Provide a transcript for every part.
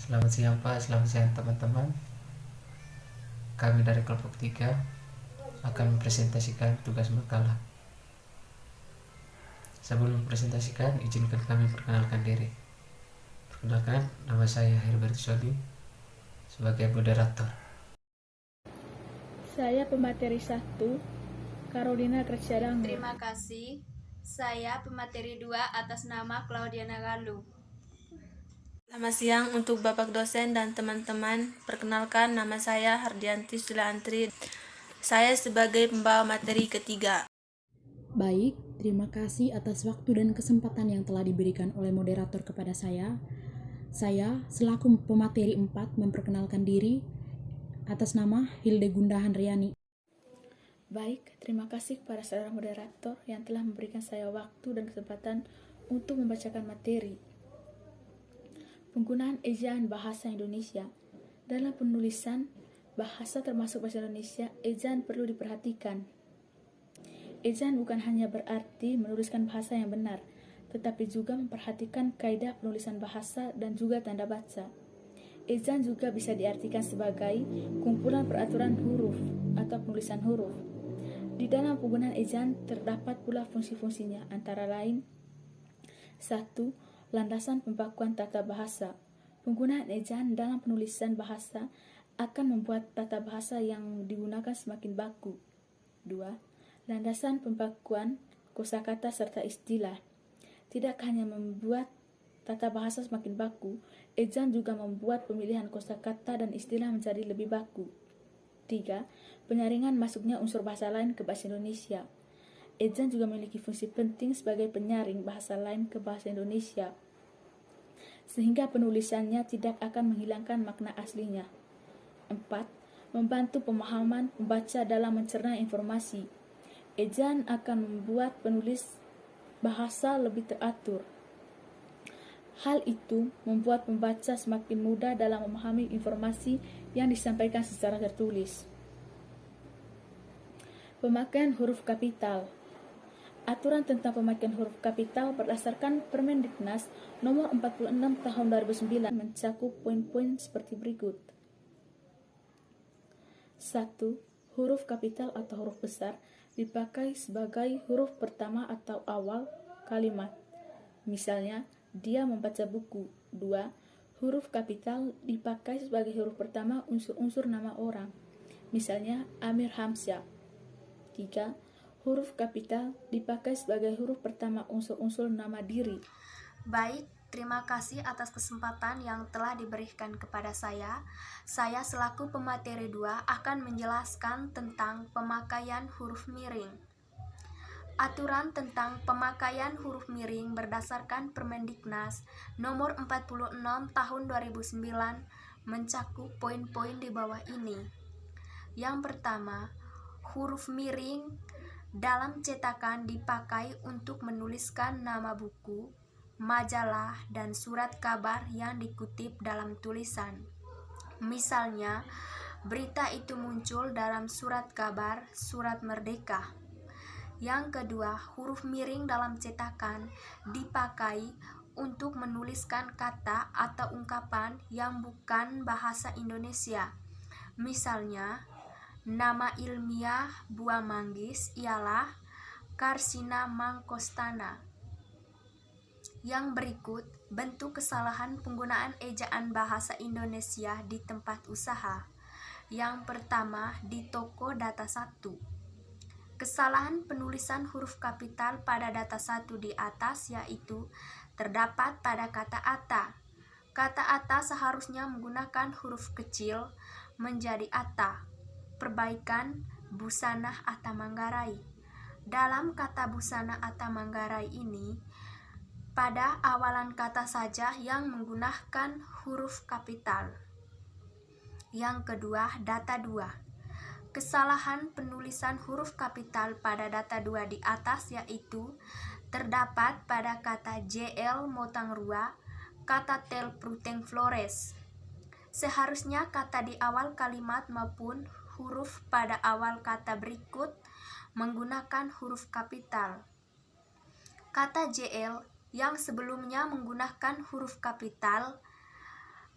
Selamat siang Pak, selamat siang teman-teman. Kami dari kelompok 3 akan mempresentasikan tugas makalah. Sebelum mempresentasikan, izinkan kami perkenalkan diri. Perkenalkan, nama saya Herbert Sodi sebagai moderator. Saya pemateri 1, Carolina Graciadango. Terima kasih. Saya pemateri 2 atas nama Claudiana Galuh. Selamat siang untuk Bapak dosen dan teman-teman. Perkenalkan, nama saya Hardianti Sulaantri. Saya sebagai pembawa materi ketiga. Baik, terima kasih atas waktu dan kesempatan yang telah diberikan oleh moderator kepada saya. Saya selaku pemateri 4 memperkenalkan diri atas nama Hilde Gunda Handriani. Baik, terima kasih kepada saudara moderator yang telah memberikan saya waktu dan kesempatan untuk membacakan materi. Penggunaan ejaan bahasa Indonesia. Dalam penulisan bahasa termasuk bahasa Indonesia, ejaan perlu diperhatikan. Ejaan bukan hanya berarti menuliskan bahasa yang benar, tetapi juga memperhatikan kaidah penulisan bahasa dan juga tanda baca. Ejaan juga bisa diartikan sebagai kumpulan peraturan huruf atau penulisan huruf. Di dalam penggunaan ejaan terdapat pula fungsi-fungsinya, antara lain 1. Landasan pembakuan tata bahasa. Penggunaan ejaan dalam penulisan bahasa akan membuat tata bahasa yang digunakan semakin baku. 2. Landasan pembakuan kosakata serta istilah. Tidak hanya membuat tata bahasa semakin baku, ejaan juga membuat pemilihan kosakata dan istilah menjadi lebih baku. 3. Penyaringan masuknya unsur bahasa lain ke bahasa Indonesia. Ejaan juga memiliki fungsi penting sebagai penyaring bahasa lain ke bahasa Indonesia, sehingga penulisannya tidak akan menghilangkan makna aslinya. 4. Membantu pemahaman pembaca dalam mencerna informasi. Ejaan akan membuat penulis bahasa lebih teratur. Hal itu membuat pembaca semakin mudah dalam memahami informasi yang disampaikan secara tertulis. Pemakaian huruf kapital. Aturan tentang pemakaian huruf kapital berdasarkan Permendiknas nomor 46 tahun 2009 mencakup poin-poin seperti berikut. 1. Huruf kapital atau huruf besar dipakai sebagai huruf pertama atau awal kalimat. Misalnya, dia membaca buku. 2. Huruf kapital dipakai sebagai huruf pertama unsur-unsur nama orang. Misalnya, Amir Hamsyah. 3. Huruf kapital dipakai sebagai huruf pertama unsur-unsur nama diri. Baik, terima kasih atas kesempatan yang telah diberikan kepada saya. Saya selaku pemateri 2 akan menjelaskan tentang pemakaian huruf miring. Aturan tentang pemakaian huruf miring berdasarkan Permendiknas nomor 46 tahun 2009 mencakup poin-poin di bawah ini. Yang pertama, huruf miring dalam cetakan dipakai untuk menuliskan nama buku, majalah, dan surat kabar yang dikutip dalam tulisan. Misalnya, berita itu muncul dalam surat kabar Surat Merdeka. Yang kedua, huruf miring dalam cetakan dipakai untuk menuliskan kata atau ungkapan yang bukan bahasa Indonesia. Misalnya, nama ilmiah buah manggis ialah Carcina mangkostana. Yang berikut, bentuk kesalahan penggunaan ejaan bahasa Indonesia di tempat usaha. Yang pertama, di toko data 1. Kesalahan penulisan huruf kapital pada data 1 di atas yaitu terdapat pada kata ata. Kata ata seharusnya menggunakan huruf kecil menjadi ata. Perbaikan Busana Atta Manggarai. Dalam kata Busana Atta Manggarai ini, pada awalan kata saja yang menggunakan huruf kapital. Yang kedua, data 2. Kesalahan penulisan huruf kapital pada data 2 di atas yaitu terdapat pada kata JL Motangrua, kata Tel Pruteng Flores. Seharusnya kata di awal kalimat maupun huruf pada awal kata berikut menggunakan huruf kapital. Kata JL yang sebelumnya menggunakan huruf kapital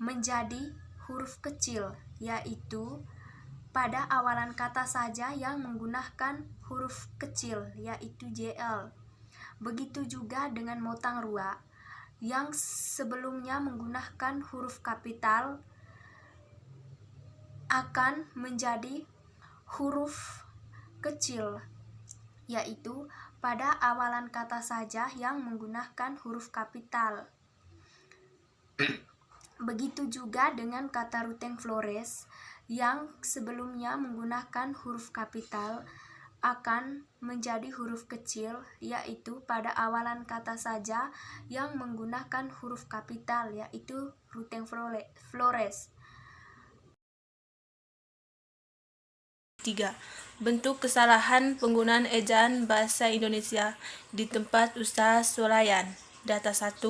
menjadi huruf kecil, yaitu pada awalan kata saja yang menggunakan huruf kecil, yaitu JL. Begitu juga dengan Motang Rua yang sebelumnya menggunakan huruf kapital akan menjadi huruf kecil, yaitu pada awalan kata saja yang menggunakan huruf kapital. Begitu juga dengan kata Ruteng Flores yang sebelumnya menggunakan huruf kapital akan menjadi huruf kecil, yaitu pada awalan kata saja yang menggunakan huruf kapital, yaitu Ruteng Flores. 3. Bentuk kesalahan penggunaan ejaan bahasa Indonesia di tempat usaha swalayan. Data 1.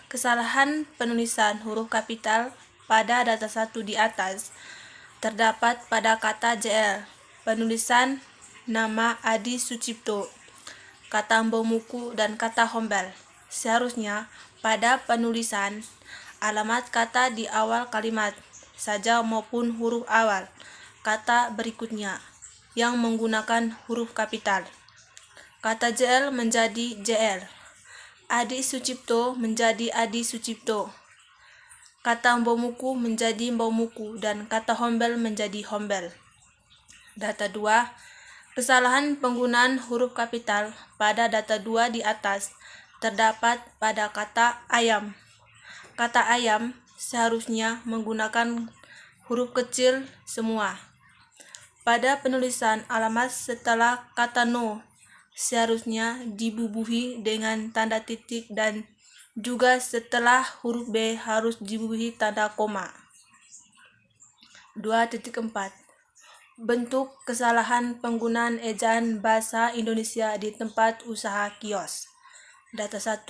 Kesalahan penulisan huruf kapital pada data 1 di atas terdapat pada kata JL. Penulisan nama Adi Sucipto, kata Mbomuku, dan kata Hombel. Seharusnya pada penulisan alamat kata di awal kalimat saja maupun huruf awal kata berikutnya yang menggunakan huruf kapital. Kata JL menjadi JL, Adi Sucipto menjadi Adi Sucipto, kata Mbomuku menjadi Mbomuku, dan kata Hombel menjadi Hombel. Data 2. Kesalahan penggunaan huruf kapital pada data 2 di atas terdapat pada kata ayam. Kata ayam seharusnya menggunakan huruf kecil semua. Pada penulisan alamat setelah kata no seharusnya dibubuhi dengan tanda titik, dan juga setelah huruf B harus dibubuhi tanda koma. 2.4. Bentuk kesalahan penggunaan ejaan bahasa Indonesia di tempat usaha kios. Data 1.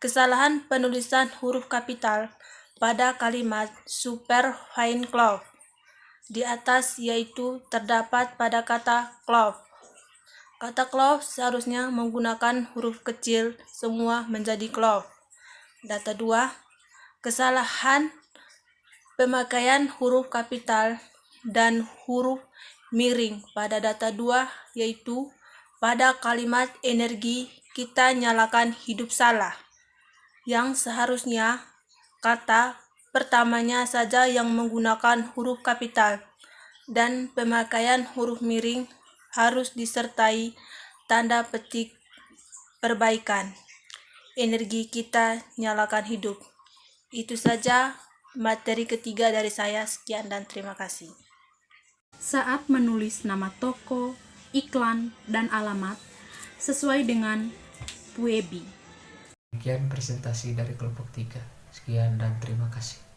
Kesalahan penulisan huruf kapital pada kalimat Super Fine Cloth di atas, yaitu terdapat pada kata cloth. Kata cloth seharusnya menggunakan huruf kecil semua menjadi cloth. Data 2. Kesalahan pemakaian huruf kapital dan huruf miring pada data 2, yaitu pada kalimat energi kita nyalakan hidup salah, yang seharusnya kata pertamanya saja yang menggunakan huruf kapital dan pemakaian huruf miring harus disertai tanda petik perbaikan. Energi kita nyalakan hidup. Itu saja materi ketiga dari saya. Sekian dan terima kasih. Saat menulis nama toko, iklan, dan alamat sesuai dengan Puebi. Demikian presentasi dari kelompok 3. Sekian dan terima kasih.